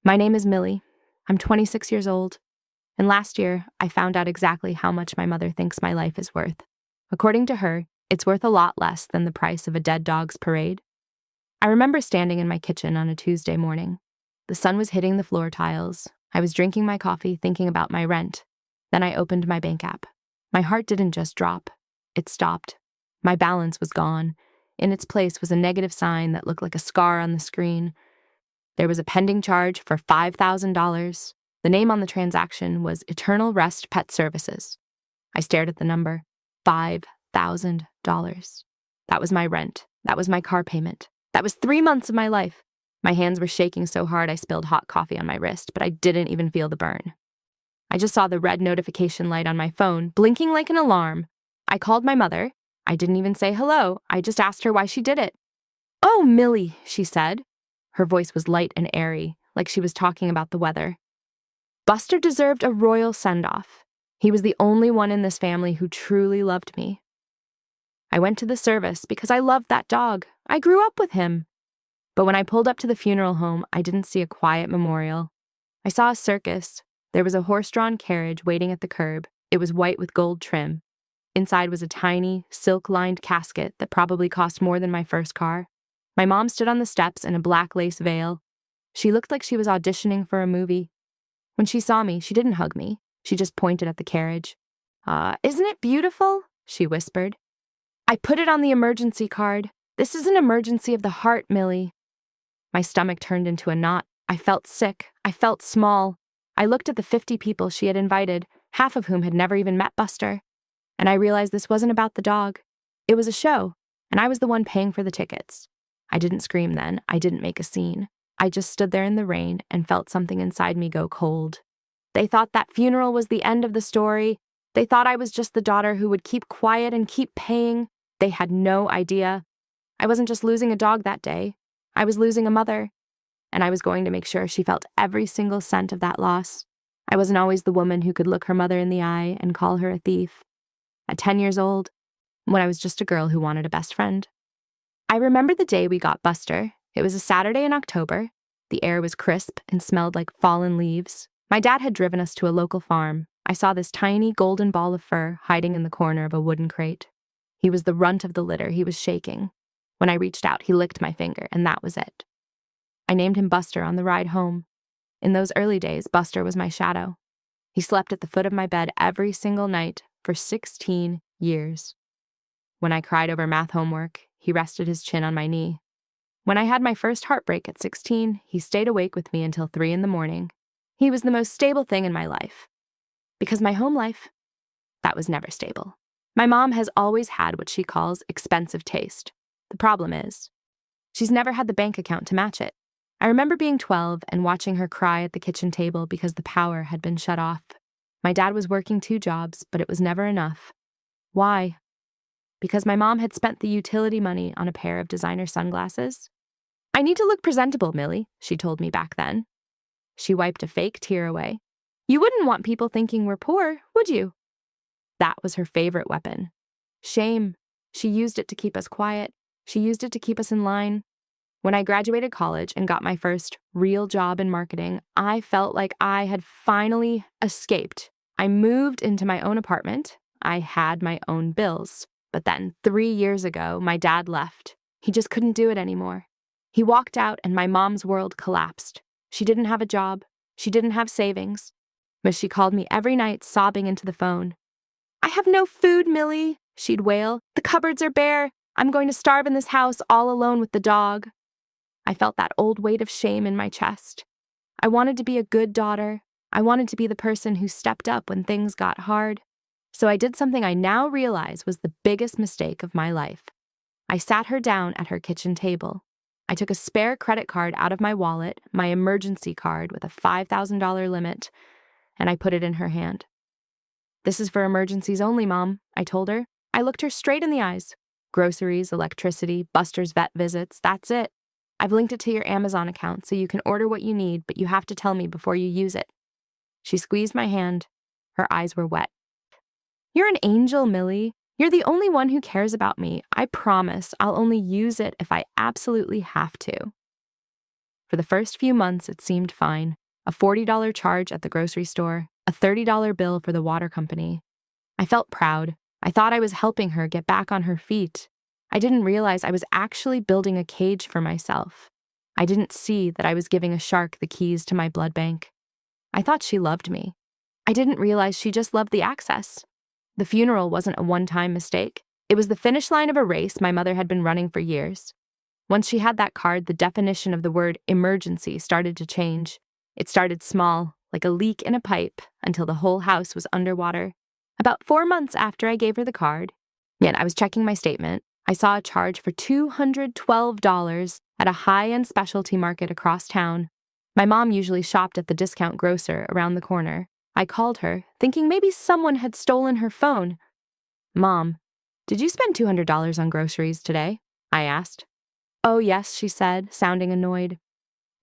My name is Millie. I'm 26 years old, and last year I found out exactly how much my mother thinks my life is worth. According to her, it's worth a lot less than the price of a dead dog's parade. I remember standing in my kitchen on a Tuesday morning. The sun was hitting the floor tiles. I was drinking my coffee, thinking about my rent. Then I opened my bank app. My heart didn't just drop. It stopped. My balance was gone. In its place was a negative sign that looked like a scar on the screen. There was a pending charge for $5,000. The name on the transaction was Eternal Rest Pet Services. I stared at the number. $5,000. That was my rent. That was my car payment. That was 3 months of my life. My hands were shaking so hard I spilled hot coffee on my wrist, but I didn't even feel the burn. I just saw the red notification light on my phone, blinking like an alarm. I called my mother. I didn't even say hello. I just asked her why she did it. "Oh, Millie," she said. Her voice was light and airy, like she was talking about the weather. Buster deserved a royal send-off. He was the only one in this family who truly loved me. I went to the service because I loved that dog. I grew up with him. But when I pulled up to the funeral home, I didn't see a quiet memorial. I saw a circus. There was a horse-drawn carriage waiting at the curb. It was white with gold trim. Inside was a tiny, silk-lined casket that probably cost more than my first car. My mom stood on the steps in a black lace veil. She looked like she was auditioning for a movie. When she saw me, she didn't hug me. She just pointed at the carriage. Isn't it beautiful?" she whispered. "I put it on the emergency card. This is an emergency of the heart, Millie." My stomach turned into a knot. I felt sick. I felt small. I looked at the 50 people she had invited, half of whom had never even met Buster. And I realized this wasn't about the dog. It was a show, and I was the one paying for the tickets. I didn't scream then. I didn't make a scene. I just stood there in the rain and felt something inside me go cold. They thought that funeral was the end of the story. They thought I was just the daughter who would keep quiet and keep paying. They had no idea. I wasn't just losing a dog that day. I was losing a mother. And I was going to make sure she felt every single cent of that loss. I wasn't always the woman who could look her mother in the eye and call her a thief. At 10 years old, when I was just a girl who wanted a best friend. I remember the day we got Buster. It was a Saturday in October. The air was crisp and smelled like fallen leaves. My dad had driven us to a local farm. I saw this tiny golden ball of fur hiding in the corner of a wooden crate. He was the runt of the litter. He was shaking. When I reached out, he licked my finger, and that was it. I named him Buster on the ride home. In those early days, Buster was my shadow. He slept at the foot of my bed every single night for 16 years. When I cried over math homework, he rested his chin on my knee. When I had my first heartbreak at 16, he stayed awake with me until 3 in the morning. He was the most stable thing in my life. Because my home life, that was never stable. My mom has always had what she calls expensive taste. The problem is, she's never had the bank account to match it. I remember being 12 and watching her cry at the kitchen table because the power had been shut off. My dad was working 2 jobs, but it was never enough. Why? Because my mom had spent the utility money on a pair of designer sunglasses. "I need to look presentable, Millie," she told me back then. She wiped a fake tear away. "You wouldn't want people thinking we're poor, would you?" That was her favorite weapon. Shame. She used it to keep us quiet. She used it to keep us in line. When I graduated college and got my first real job in marketing, I felt like I had finally escaped. I moved into my own apartment. I had my own bills. But then, 3 years ago, my dad left. He just couldn't do it anymore. He walked out and my mom's world collapsed. She didn't have a job. She didn't have savings. But she called me every night, sobbing into the phone. "I have no food, Millie," she'd wail. "The cupboards are bare. I'm going to starve in this house all alone with the dog." I felt that old weight of shame in my chest. I wanted to be a good daughter. I wanted to be the person who stepped up when things got hard. So I did something I now realize was the biggest mistake of my life. I sat her down at her kitchen table. I took a spare credit card out of my wallet, my emergency card with a $5,000 limit, and I put it in her hand. "This is for emergencies only, Mom," I told her. I looked her straight in the eyes. "Groceries, electricity, Buster's vet visits, that's it. I've linked it to your Amazon account so you can order what you need, but you have to tell me before you use it." She squeezed my hand. Her eyes were wet. "You're an angel, Millie. You're the only one who cares about me. I promise I'll only use it if I absolutely have to." For the first few months, it seemed fine. A $40 charge at the grocery store, a $30 bill for the water company. I felt proud. I thought I was helping her get back on her feet. I didn't realize I was actually building a cage for myself. I didn't see that I was giving a shark the keys to my blood bank. I thought she loved me. I didn't realize she just loved the access. The funeral wasn't a one-time mistake. It was the finish line of a race my mother had been running for years. Once she had that card, the definition of the word emergency started to change. It started small, like a leak in a pipe, until the whole house was underwater. About 4 months after I gave her the card, I was checking my statement. I saw a charge for $212 at a high-end specialty market across town. My mom usually shopped at the discount grocer around the corner. I called her, thinking maybe someone had stolen her phone. "Mom, did you spend $200 on groceries today?" I asked. "Oh, yes," she said, sounding annoyed.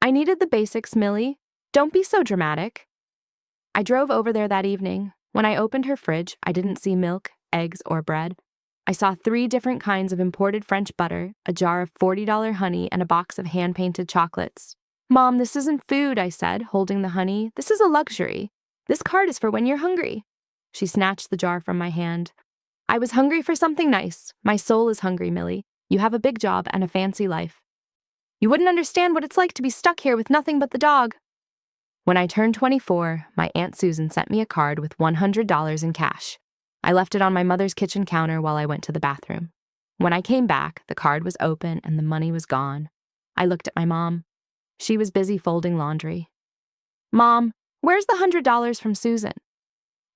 "I needed the basics, Millie. Don't be so dramatic." I drove over there that evening. When I opened her fridge, I didn't see milk, eggs, or bread. I saw 3 different kinds of imported French butter, a jar of $40 honey, and a box of hand-painted chocolates. "Mom, this isn't food," I said, holding the honey. "This is a luxury. This card is for when you're hungry." She snatched the jar from my hand. "I was hungry for something nice. My soul is hungry, Millie. You have a big job and a fancy life. You wouldn't understand what it's like to be stuck here with nothing but the dog." When I turned 24, my Aunt Susan sent me a card with $100 in cash. I left it on my mother's kitchen counter while I went to the bathroom. When I came back, the card was open and the money was gone. I looked at my mom. She was busy folding laundry. "Mom, where's the $100 from Susan?"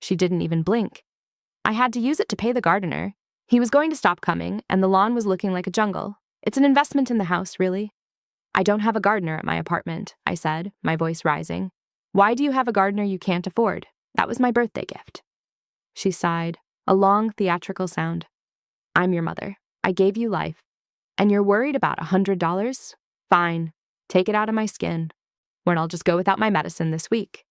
She didn't even blink. "I had to use it to pay the gardener. He was going to stop coming, and the lawn was looking like a jungle. It's an investment in the house, really." "I don't have a gardener at my apartment," I said, my voice rising. "Why do you have a gardener you can't afford? That was my birthday gift." She sighed, a long theatrical sound. "I'm your mother. I gave you life. And you're worried about $100? Fine. Take it out of my skin. When I'll just go without my medicine this week."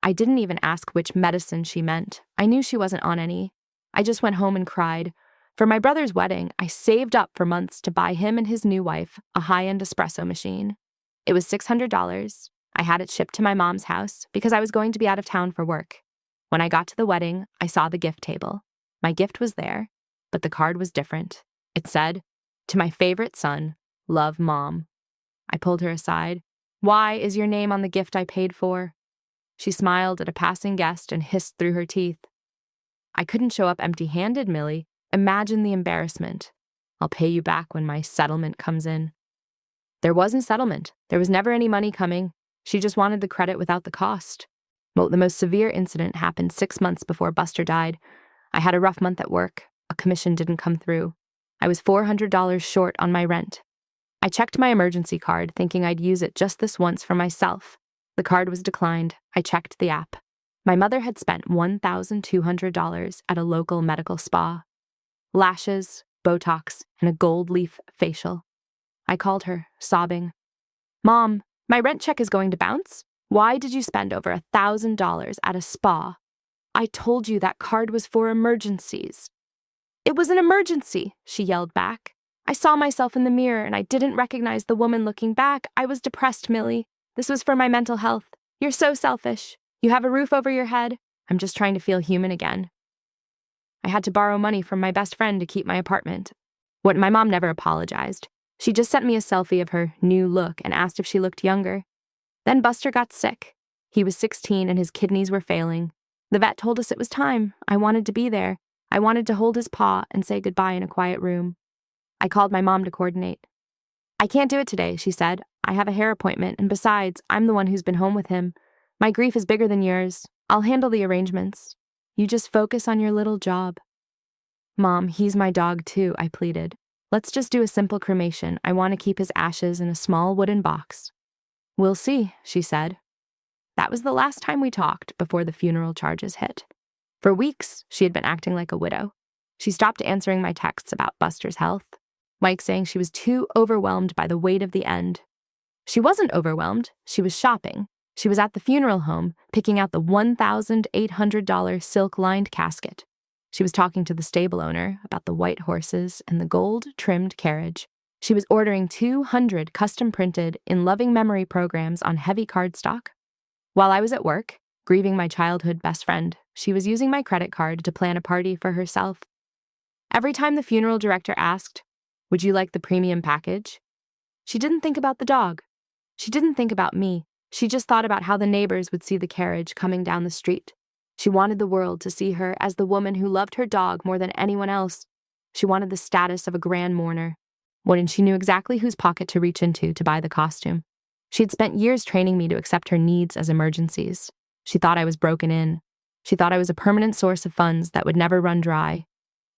I didn't even ask which medicine she meant. I knew she wasn't on any. I just went home and cried. For my brother's wedding, I saved up for months to buy him and his new wife a high-end espresso machine. It was $600. I had it shipped to my mom's house because I was going to be out of town for work. When I got to the wedding, I saw the gift table. My gift was there, but the card was different. It said, "To my favorite son, love, Mom." I pulled her aside. "Why is your name on the gift I paid for?" She smiled at a passing guest and hissed through her teeth. "I couldn't show up empty-handed, Millie. Imagine the embarrassment. I'll pay you back when my settlement comes in." There wasn't settlement. There was never any money coming. She just wanted the credit without the cost. Well, the most severe incident happened 6 months before Buster died. I had a rough month at work. A commission didn't come through. I was $400 short on my rent. I checked my emergency card, thinking I'd use it just this once for myself. The card was declined. I checked the app. My mother had spent $1,200 at a local medical spa. Lashes, Botox, and a gold leaf facial. I called her, sobbing. "Mom, my rent check is going to bounce. Why did you spend over $1,000 at a spa? I told you that card was for emergencies." "It was an emergency," she yelled back. "I saw myself in the mirror and I didn't recognize the woman looking back. I was depressed, Millie. This was for my mental health. You're so selfish. You have a roof over your head. I'm just trying to feel human again." I had to borrow money from my best friend to keep my apartment. My mom never apologized. She just sent me a selfie of her new look and asked if she looked younger. Then Buster got sick. He was 16 and his kidneys were failing. The vet told us it was time. I wanted to be there. I wanted to hold his paw and say goodbye in a quiet room. I called my mom to coordinate. "I can't do it today," she said. "I have a hair appointment, and besides, I'm the one who's been home with him. My grief is bigger than yours. I'll handle the arrangements. You just focus on your little job." "Mom, he's my dog too," I pleaded. "Let's just do a simple cremation. I want to keep his ashes in a small wooden box." "We'll see," she said. That was the last time we talked before the funeral charges hit. For weeks, she had been acting like a widow. She stopped answering my texts about Buster's health, Mike saying she was too overwhelmed by the weight of the end. She wasn't overwhelmed. She was shopping. She was at the funeral home, picking out the $1,800 silk-lined casket. She was talking to the stable owner about the white horses and the gold-trimmed carriage. She was ordering 200 custom-printed, in loving memory programs on heavy cardstock. While I was at work, grieving my childhood best friend, she was using my credit card to plan a party for herself. Every time the funeral director asked, "Would you like the premium package?" she didn't think about the dog. She didn't think about me. She just thought about how the neighbors would see the carriage coming down the street. She wanted the world to see her as the woman who loved her dog more than anyone else. She wanted the status of a grand mourner, when she knew exactly whose pocket to reach into to buy the costume. She had spent years training me to accept her needs as emergencies. She thought I was broken in. She thought I was a permanent source of funds that would never run dry.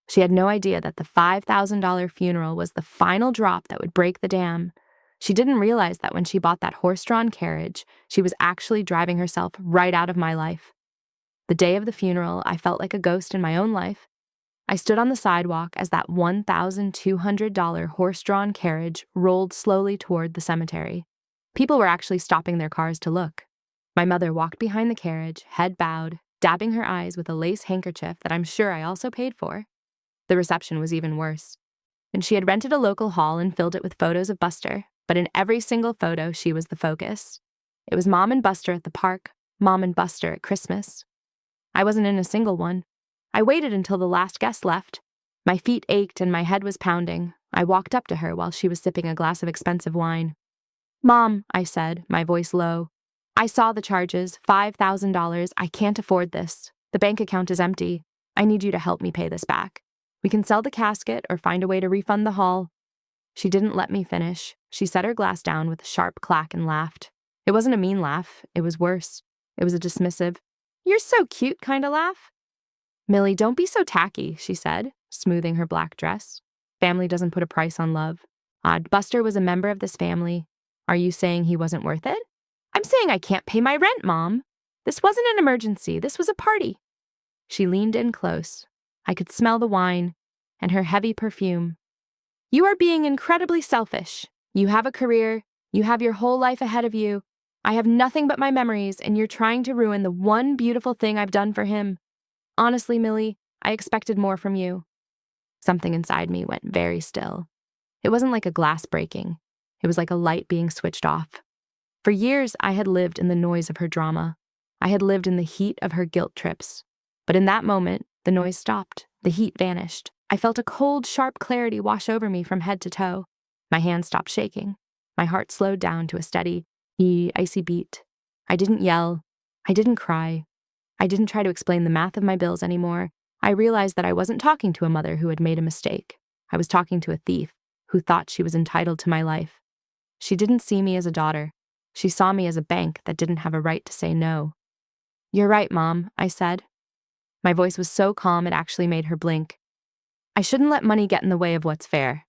She had no idea that the $5,000 funeral was the final drop that would break the dam. She didn't realize that when she bought that horse-drawn carriage, she was actually driving herself right out of my life. The day of the funeral, I felt like a ghost in my own life. I stood on the sidewalk as that $1,200 horse-drawn carriage rolled slowly toward the cemetery. People were actually stopping their cars to look. My mother walked behind the carriage, head bowed, dabbing her eyes with a lace handkerchief that I'm sure I also paid for. The reception was even worse. And she had rented a local hall and filled it with photos of Buster, but in every single photo, she was the focus. It was Mom and Buster at the park, Mom and Buster at Christmas. I wasn't in a single one. I waited until the last guest left. My feet ached and my head was pounding. I walked up to her while she was sipping a glass of expensive wine. "Mom," I said, my voice low. "I saw the charges, $5,000. I can't afford this. The bank account is empty. I need you to help me pay this back. We can sell the casket or find a way to refund the hall." She didn't let me finish. She set her glass down with a sharp clack and laughed. It wasn't a mean laugh. It was worse. It was a dismissive, "You're so cute" kind of laugh. "Millie, don't be so tacky," she said, smoothing her black dress. "Family doesn't put a price on love. Odd, Buster was a member of this family. Are you saying he wasn't worth it?" "I'm saying I can't pay my rent, Mom. This wasn't an emergency. This was a party." She leaned in close. I could smell the wine and her heavy perfume. "You are being incredibly selfish. You have a career. You have your whole life ahead of you. I have nothing but my memories, and you're trying to ruin the one beautiful thing I've done for him. Honestly, Millie, I expected more from you." Something inside me went very still. It wasn't like a glass breaking. It was like a light being switched off. For years, I had lived in the noise of her drama. I had lived in the heat of her guilt trips. But in that moment, the noise stopped. The heat vanished. I felt a cold, sharp clarity wash over me from head to toe. My hands stopped shaking. My heart slowed down to a steady, icy beat. I didn't yell. I didn't cry. I didn't try to explain the math of my bills anymore. I realized that I wasn't talking to a mother who had made a mistake. I was talking to a thief who thought she was entitled to my life. She didn't see me as a daughter. She saw me as a bank that didn't have a right to say no. "You're right, Mom," I said. My voice was so calm it actually made her blink. "I shouldn't let money get in the way of what's fair."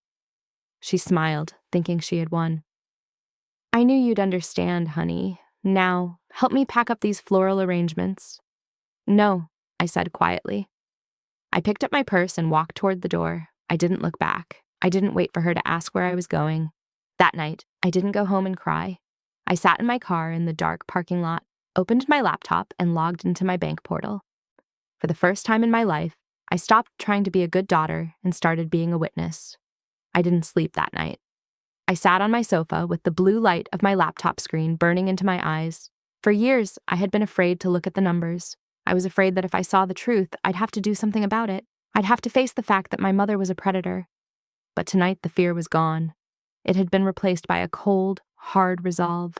She smiled, thinking she had won. "I knew you'd understand, honey. Now, help me pack up these floral arrangements." "No," I said quietly. I picked up my purse and walked toward the door. I didn't look back. I didn't wait for her to ask where I was going. That night, I didn't go home and cry. I sat in my car in the dark parking lot, opened my laptop, and logged into my bank portal. For the first time in my life, I stopped trying to be a good daughter and started being a witness. I didn't sleep that night. I sat on my sofa with the blue light of my laptop screen burning into my eyes. For years, I had been afraid to look at the numbers. I was afraid that if I saw the truth, I'd have to do something about it. I'd have to face the fact that my mother was a predator. But tonight, the fear was gone. It had been replaced by a cold, hard resolve.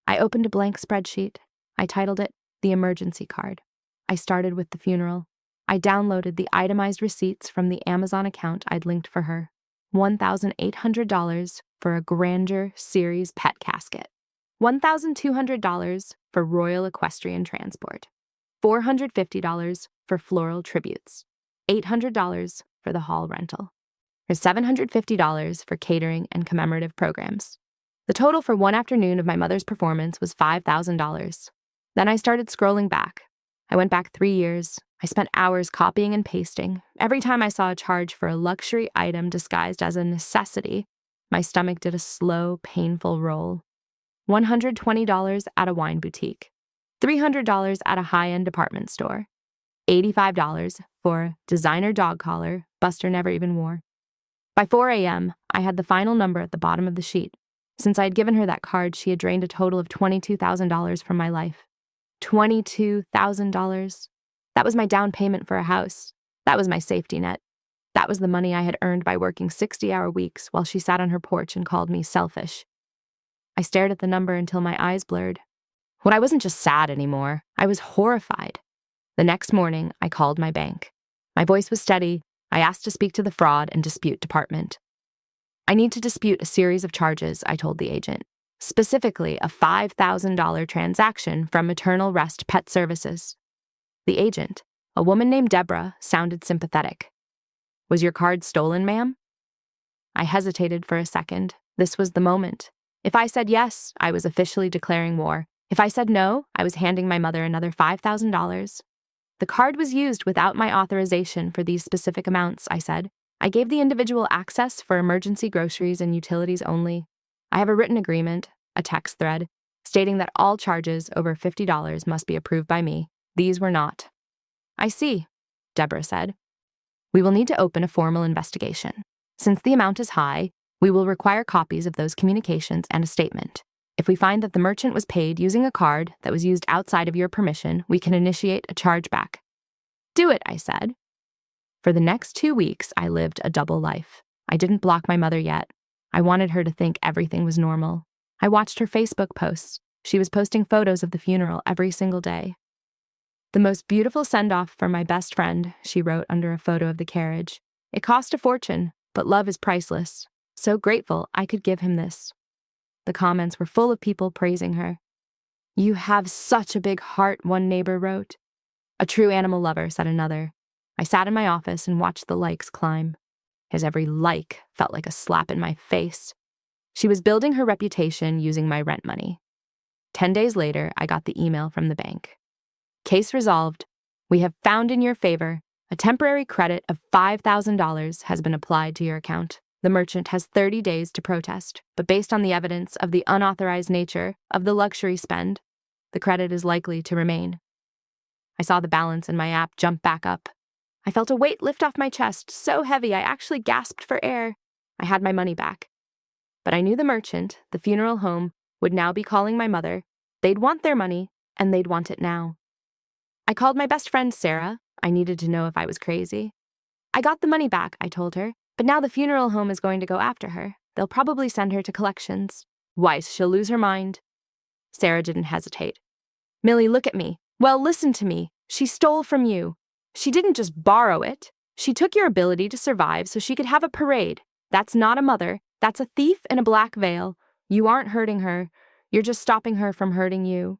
I opened a blank spreadsheet. I titled it The Emergency Card. I started with the funeral. I downloaded the itemized receipts from the Amazon account I'd linked for her. $1,800 for a Grandeur Series pet casket. $1,200 for Royal Equestrian Transport. $450 for floral tributes. $800 for the hall rental. Or $750 for catering and commemorative programs. The total for one afternoon of my mother's performance was $5,000. Then I started scrolling back. I went back 3 years. I spent hours copying and pasting. Every time I saw a charge for a luxury item disguised as a necessity, my stomach did a slow, painful roll. $120 at a wine boutique. $300 at a high-end department store. $85 for designer dog collar Buster never even wore. By 4 a.m., I had the final number at the bottom of the sheet. Since I had given her that card, she had drained a total of $22,000 from my life. $22,000. That was my down payment for a house. That was my safety net. That was the money I had earned by working 60-hour weeks while she sat on her porch and called me selfish. I stared at the number until my eyes blurred. But I wasn't just sad anymore. I was horrified. The next morning, I called my bank. My voice was steady. I asked to speak to the fraud and dispute department. I need to dispute a series of charges, I told the agent. Specifically, a $5,000 transaction from Maternal Rest Pet Services. The agent, a woman named Deborah, sounded sympathetic. Was your card stolen, ma'am? I hesitated for a second. This was the moment. If I said yes, I was officially declaring war. If I said no, I was handing my mother another $5,000. The card was used without my authorization for these specific amounts, I said. I gave the individual access for emergency groceries and utilities only. I have a written agreement, a text thread, stating that all charges over $50 must be approved by me. These were not. I see, Deborah said. We will need to open a formal investigation. Since the amount is high, we will require copies of those communications and a statement. If we find that the merchant was paid using a card that was used outside of your permission, we can initiate a chargeback. Do it, I said. For the next 2 weeks, I lived a double life. I didn't block my mother yet. I wanted her to think everything was normal. I watched her Facebook posts. She was posting photos of the funeral every single day. The most beautiful send-off for my best friend, she wrote under a photo of the carriage. It cost a fortune, but love is priceless. So grateful I could give him this. The comments were full of people praising her. You have such a big heart, one neighbor wrote. A true animal lover, said another. I sat in my office and watched the likes climb. His every like felt like a slap in my face. She was building her reputation using my rent money. 10 days later, I got the email from the bank. Case resolved. We have found in your favor a temporary credit of $5,000 has been applied to your account. The merchant has 30 days to protest, but based on the evidence of the unauthorized nature of the luxury spend, the credit is likely to remain. I saw the balance in my app jump back up. I felt a weight lift off my chest, so heavy I actually gasped for air. I had my money back. But I knew the merchant, the funeral home, would now be calling my mother. They'd want their money, and they'd want it now. I called my best friend, Sarah. I needed to know if I was crazy. I got the money back, I told her, but now the funeral home is going to go after her. They'll probably send her to collections. Weiss, she'll lose her mind. Sarah didn't hesitate. Millie, look at me. Well, listen to me. She stole from you. She didn't just borrow it. She took your ability to survive so she could have a parade. That's not a mother. That's a thief in a black veil. You aren't hurting her. You're just stopping her from hurting you.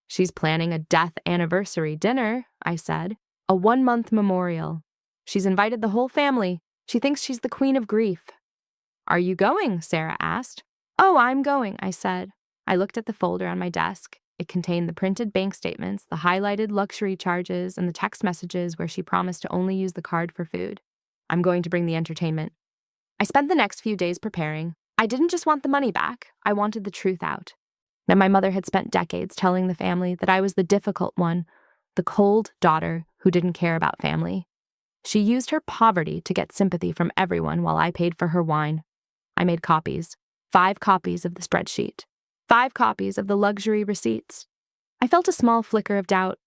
She's planning a death anniversary dinner, I said. A 1-month memorial. She's invited the whole family. She thinks she's the queen of grief. Are you going? Sarah asked. Oh, I'm going, I said. I looked at the folder on my desk. It contained the printed bank statements, the highlighted luxury charges, and the text messages where she promised to only use the card for food. I'm going to bring the entertainment. I spent the next few days preparing. I didn't just want the money back. I wanted the truth out. That my mother had spent decades telling the family that I was the difficult one, the cold daughter who didn't care about family. She used her poverty to get sympathy from everyone while I paid for her wine. I made copies, 5 copies of the spreadsheet, 5 copies of the luxury receipts. I felt a small flicker of doubt.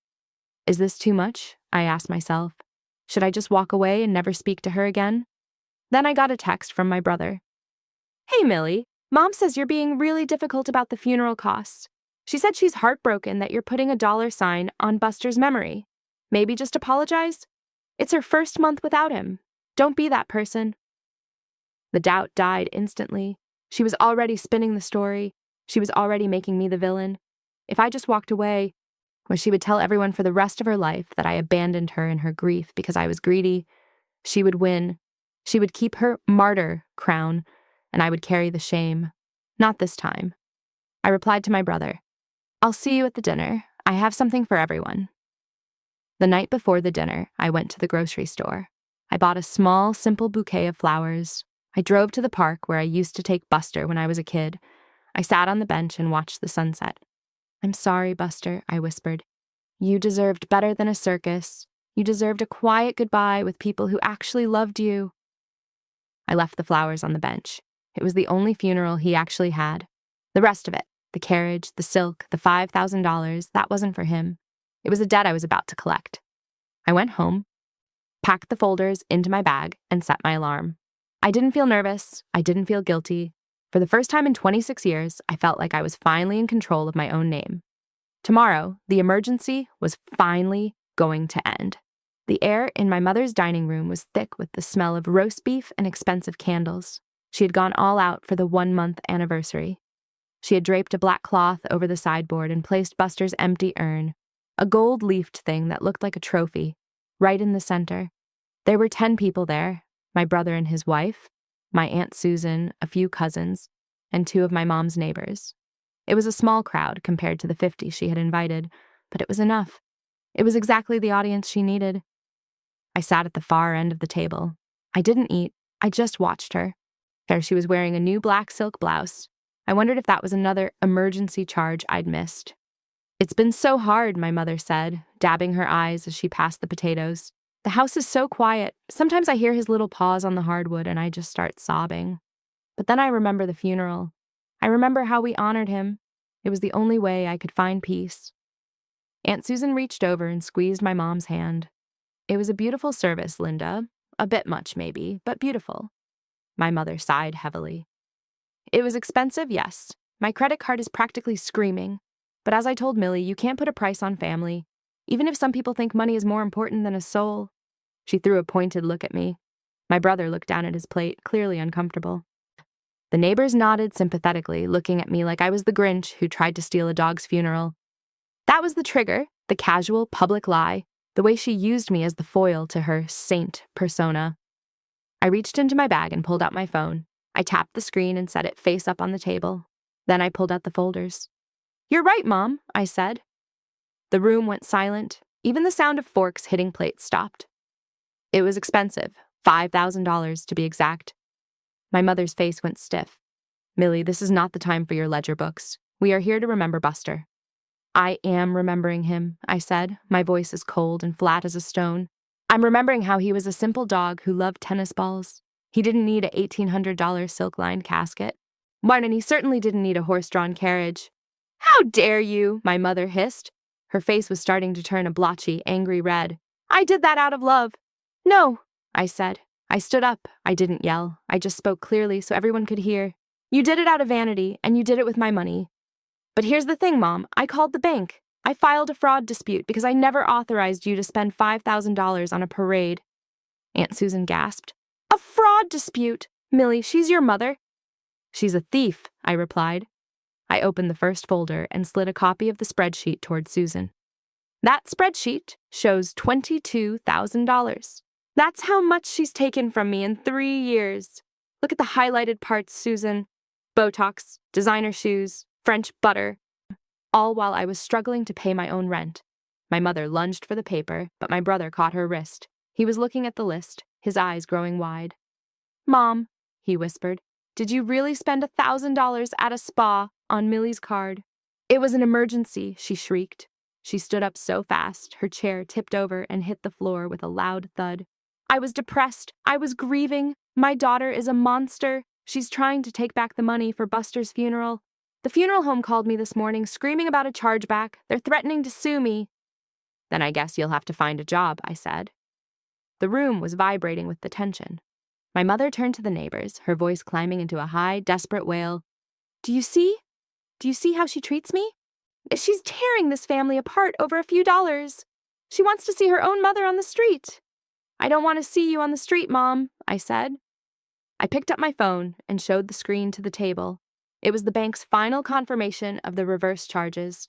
Is this too much? I asked myself. Should I just walk away and never speak to her again? Then I got a text from my brother. Hey, Millie, Mom says you're being really difficult about the funeral costs. She said she's heartbroken that you're putting a $sign on Buster's memory. Maybe just apologize? It's her first month without him. Don't be that person. The doubt died instantly. She was already spinning the story. She was already making me the villain. If I just walked away, or she would tell everyone for the rest of her life that I abandoned her in her grief because I was greedy, she would win. She would keep her martyr crown, and I would carry the shame. Not this time. I replied to my brother, I'll see you at the dinner. I have something for everyone. The night before the dinner, I went to the grocery store. I bought a small, simple bouquet of flowers. I drove to the park where I used to take Buster when I was a kid. I sat on the bench and watched the sunset. I'm sorry, Buster, I whispered. You deserved better than a circus. You deserved a quiet goodbye with people who actually loved you. I left the flowers on the bench. It was the only funeral he actually had. The rest of it, the carriage, the silk, the $5,000, that wasn't for him. It was a debt I was about to collect. I went home, packed the folders into my bag, and set my alarm. I didn't feel nervous. I didn't feel guilty. For the first time in 26 years, I felt like I was finally in control of my own name. Tomorrow, the emergency was finally going to end. The air in my mother's dining room was thick with the smell of roast beef and expensive candles. She had gone all out for the 1-month anniversary. She had draped a black cloth over the sideboard and placed Buster's empty urn, a gold-leafed thing that looked like a trophy, right in the center. There were 10 people there, my brother and his wife, my Aunt Susan, a few cousins, and 2 of my mom's neighbors. It was a small crowd compared to the 50 she had invited, but it was enough. It was exactly the audience she needed. I sat at the far end of the table. I didn't eat. I just watched her. There she was wearing a new black silk blouse. I wondered if that was another emergency charge I'd missed. "It's been so hard," my mother said, dabbing her eyes as she passed the potatoes. "The house is so quiet. Sometimes I hear his little paws on the hardwood and I just start sobbing. But then I remember the funeral. I remember how we honored him. It was the only way I could find peace." Aunt Susan reached over and squeezed my mom's hand. "It was a beautiful service, Linda. A bit much, maybe, but beautiful." My mother sighed heavily. "It was expensive, yes. My credit card is practically screaming. But as I told Millie, you can't put a price on family, even if some people think money is more important than a soul." She threw a pointed look at me. My brother looked down at his plate, clearly uncomfortable. The neighbors nodded sympathetically, looking at me like I was the Grinch who tried to steal a dog's funeral. That was the trigger, the casual, public lie, the way she used me as the foil to her saint persona. I reached into my bag and pulled out my phone. I tapped the screen and set it face up on the table. Then I pulled out the folders. "You're right, Mom," I said. The room went silent. Even the sound of forks hitting plates stopped. It was expensive, $5,000 to be exact. My mother's face went stiff. "Millie, this is not the time for your ledger books. We are here to remember Buster." "I am remembering him," I said, my voice as cold and flat as a stone. "I'm remembering how he was a simple dog who loved tennis balls. He didn't need a $1,800 silk-lined casket. And he certainly didn't need a horse-drawn carriage." "How dare you?" my mother hissed. Her face was starting to turn a blotchy, angry red. "I did that out of love." "No," I said. I stood up. I didn't yell. I just spoke clearly so everyone could hear. "You did it out of vanity, and you did it with my money. But here's the thing, Mom. I called the bank. I filed a fraud dispute because I never authorized you to spend $5,000 on a parade." Aunt Susan gasped. "A fraud dispute? Millie, she's your mother." "She's a thief," I replied. I opened the first folder and slid a copy of the spreadsheet toward Susan. "That spreadsheet shows $22,000. That's how much she's taken from me in 3 years. Look at the highlighted parts, Susan. Botox, designer shoes, French butter. All while I was struggling to pay my own rent." My mother lunged for the paper, but my brother caught her wrist. He was looking at the list, his eyes growing wide. "Mom," he whispered, "did you really spend $1,000 at a spa on Millie's card?" "It was an emergency," she shrieked. She stood up so fast, her chair tipped over and hit the floor with a loud thud. "I was depressed. I was grieving. My daughter is a monster. She's trying to take back the money for Buster's funeral. The funeral home called me this morning, screaming about a chargeback. They're threatening to sue me." "Then I guess you'll have to find a job," I said. The room was vibrating with the tension. My mother turned to the neighbors, her voice climbing into a high, desperate wail. Do you see? Do you see how she treats me? She's tearing this family apart over a few dollars. She wants to see her own mother on the street." "I don't want to see you on the street, Mom," I said. I picked up my phone and showed the screen to the table. It was the bank's final confirmation of the reverse charges.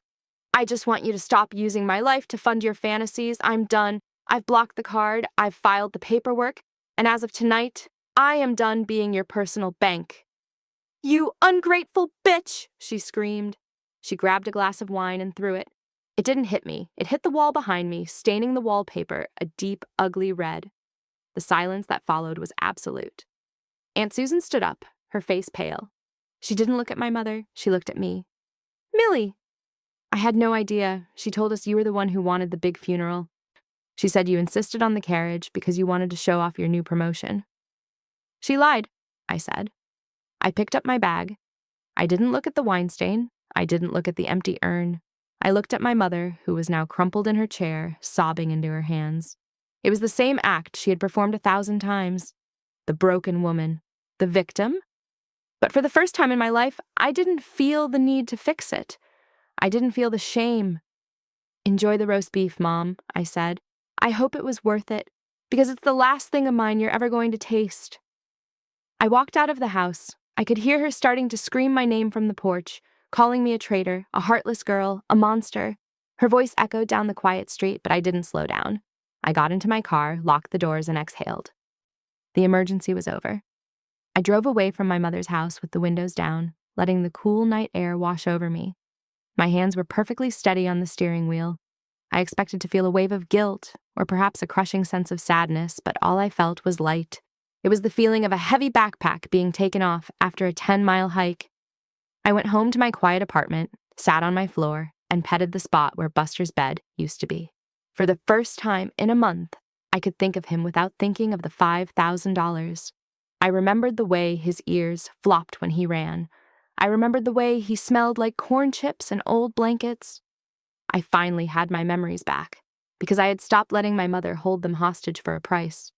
"I just want you to stop using my life to fund your fantasies. I'm done. I've blocked the card. I've filed the paperwork. And as of tonight, I am done being your personal bank." "You ungrateful bitch!" she screamed. She grabbed a glass of wine and threw it. It didn't hit me. It hit the wall behind me, staining the wallpaper a deep, ugly red. The silence that followed was absolute. Aunt Susan stood up, her face pale. She didn't look at my mother. She looked at me. "Millie." "I had no idea. She told us you were the one who wanted the big funeral. She said you insisted on the carriage because you wanted to show off your new promotion." "She lied. I said. I picked up my bag. I didn't look at the wine stain. I didn't look at the empty urn. I looked at my mother, who was now crumpled in her chair, sobbing into her hands. It was the same act she had performed 1,000 times. The broken woman. The victim? But for the first time in my life, I didn't feel the need to fix it. I didn't feel the shame. "Enjoy the roast beef, Mom," I said. "I hope it was worth it, because it's the last thing of mine you're ever going to taste." I walked out of the house. I could hear her starting to scream my name from the porch, calling me a traitor, a heartless girl, a monster. Her voice echoed down the quiet street, but I didn't slow down. I got into my car, locked the doors, and exhaled. The emergency was over. I drove away from my mother's house with the windows down, letting the cool night air wash over me. My hands were perfectly steady on the steering wheel. I expected to feel a wave of guilt, or perhaps a crushing sense of sadness, but all I felt was light. It was the feeling of a heavy backpack being taken off after a 10-mile hike. I went home to my quiet apartment, sat on my floor, and petted the spot where Buster's bed used to be. For the first time in a month, I could think of him without thinking of the $5,000. I remembered the way his ears flopped when he ran. I remembered the way he smelled like corn chips and old blankets. I finally had my memories back, because I had stopped letting my mother hold them hostage for a price.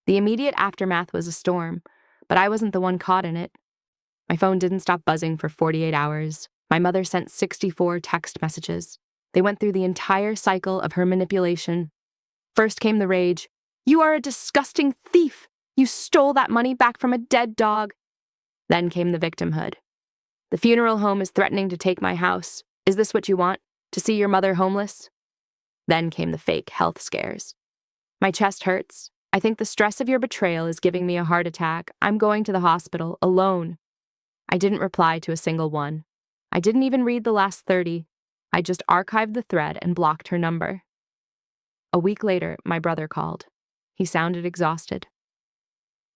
The immediate aftermath was a storm, but I wasn't the one caught in it. My phone didn't stop buzzing for 48 hours. My mother sent 64 text messages. They went through the entire cycle of her manipulation. First came the rage. "You are a disgusting thief. You stole that money back from a dead dog." Then came the victimhood. "The funeral home is threatening to take my house. Is this what you want? To see your mother homeless?" Then came the fake health scares. "My chest hurts. I think the stress of your betrayal is giving me a heart attack. I'm going to the hospital, alone." I didn't reply to a single one. I didn't even read the last 30. I just archived the thread and blocked her number. A week later, my brother called. He sounded exhausted.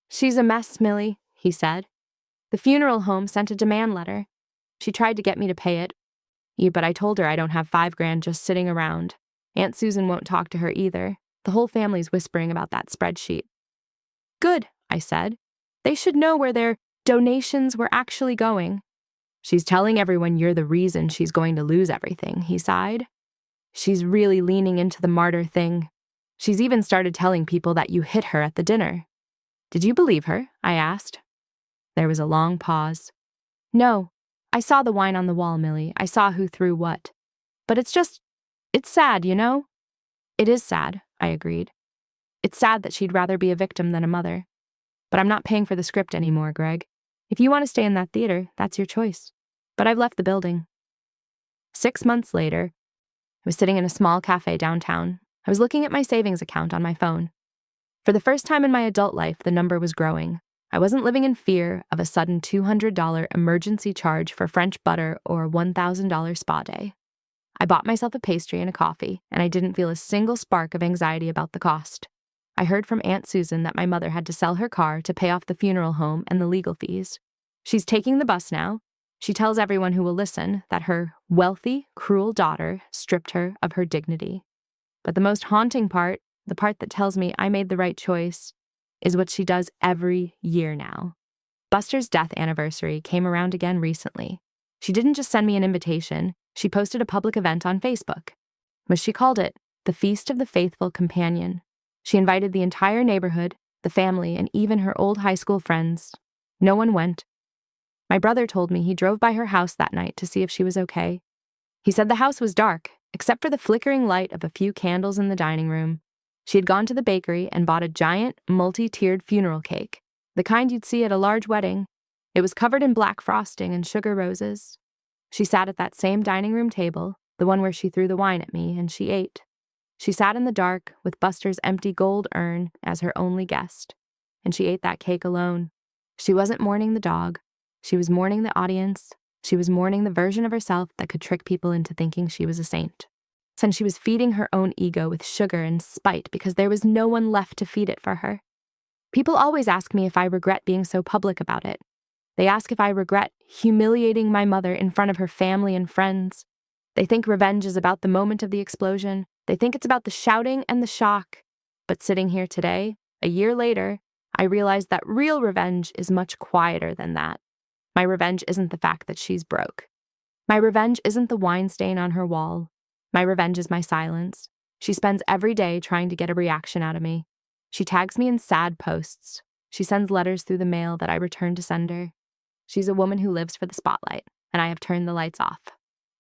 "She's a mess, Millie," he said. "The funeral home sent a demand letter. She tried to get me to pay it. But I told her I don't have $5,000 just sitting around. Aunt Susan won't talk to her either. The whole family's whispering about that spreadsheet." "Good," I said. "They should know where their donations were actually going." "She's telling everyone you're the reason she's going to lose everything," he sighed. "She's really leaning into the martyr thing. She's even started telling people that you hit her at the dinner." "Did you believe her?" I asked. There was a long pause. "No. I saw the wine on the wall, Millie. I saw who threw what. But it's sad, you know?" "It is sad," I agreed. "It's sad that she'd rather be a victim than a mother. But I'm not paying for the script anymore, Greg. If you want to stay in that theater, that's your choice. But I've left the building." 6 months later, I was sitting in a small cafe downtown. I was looking at my savings account on my phone. For the first time in my adult life, the number was growing. I wasn't living in fear of a sudden $200 emergency charge for French butter or a $1,000 spa day. I bought myself a pastry and a coffee, and I didn't feel a single spark of anxiety about the cost. I heard from Aunt Susan that my mother had to sell her car to pay off the funeral home and the legal fees. She's taking the bus now. She tells everyone who will listen that her wealthy, cruel daughter stripped her of her dignity. But the most haunting part, the part that tells me I made the right choice, is what she does every year now. Buster's death anniversary came around again recently. She didn't just send me an invitation, she posted a public event on Facebook. She called it the Feast of the Faithful Companion. She invited the entire neighborhood, the family, and even her old high school friends. No one went. My brother told me he drove by her house that night to see if she was okay. He said the house was dark, except for the flickering light of a few candles in the dining room. She had gone to the bakery and bought a giant, multi-tiered funeral cake, the kind you'd see at a large wedding. It was covered in black frosting and sugar roses. She sat at that same dining room table, the one where she threw the wine at me, and she ate. She sat in the dark with Buster's empty gold urn as her only guest, and she ate that cake alone. She wasn't mourning the dog. She was mourning the audience. She was mourning the version of herself that could trick people into thinking she was a saint. And she was feeding her own ego with sugar and spite because there was no one left to feed it for her. People always ask me if I regret being so public about it. They ask if I regret humiliating my mother in front of her family and friends. They think revenge is about the moment of the explosion. They think it's about the shouting and the shock. But sitting here today, a year later, I realized that real revenge is much quieter than that. My revenge isn't the fact that she's broke. My revenge isn't the wine stain on her wall. My revenge is my silence. She spends every day trying to get a reaction out of me. She tags me in sad posts. She sends letters through the mail that I return to sender. She's a woman who lives for the spotlight, and I have turned the lights off.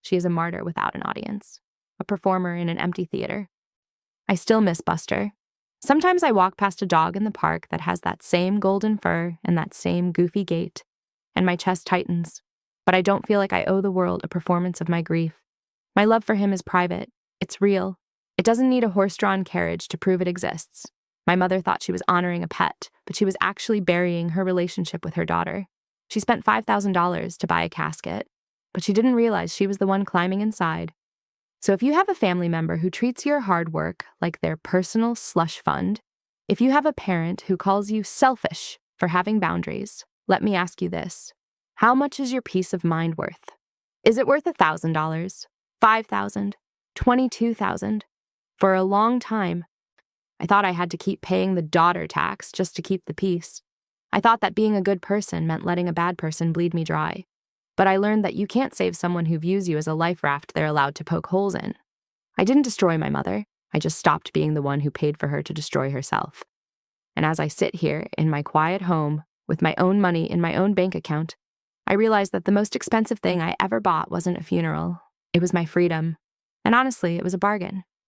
She is a martyr without an audience, a performer in an empty theater. I still miss Buster. Sometimes I walk past a dog in the park that has that same golden fur and that same goofy gait, and my chest tightens. But I don't feel like I owe the world a performance of my grief. My love for him is private. It's real. It doesn't need a horse-drawn carriage to prove it exists. My mother thought she was honoring a pet, but she was actually burying her relationship with her daughter. She spent $5,000 to buy a casket, but she didn't realize she was the one climbing inside. So if you have a family member who treats your hard work like their personal slush fund, if you have a parent who calls you selfish for having boundaries, let me ask you this. How much is your peace of mind worth? Is it worth $1,000, $5,000, $22,000? For a long time, I thought I had to keep paying the daughter tax just to keep the peace. I thought that being a good person meant letting a bad person bleed me dry. But I learned that you can't save someone who views you as a life raft they're allowed to poke holes in. I didn't destroy my mother. I just stopped being the one who paid for her to destroy herself. And as I sit here in my quiet home, with my own money in my own bank account, I realized that the most expensive thing I ever bought wasn't a funeral. It was my freedom. And honestly, it was a bargain.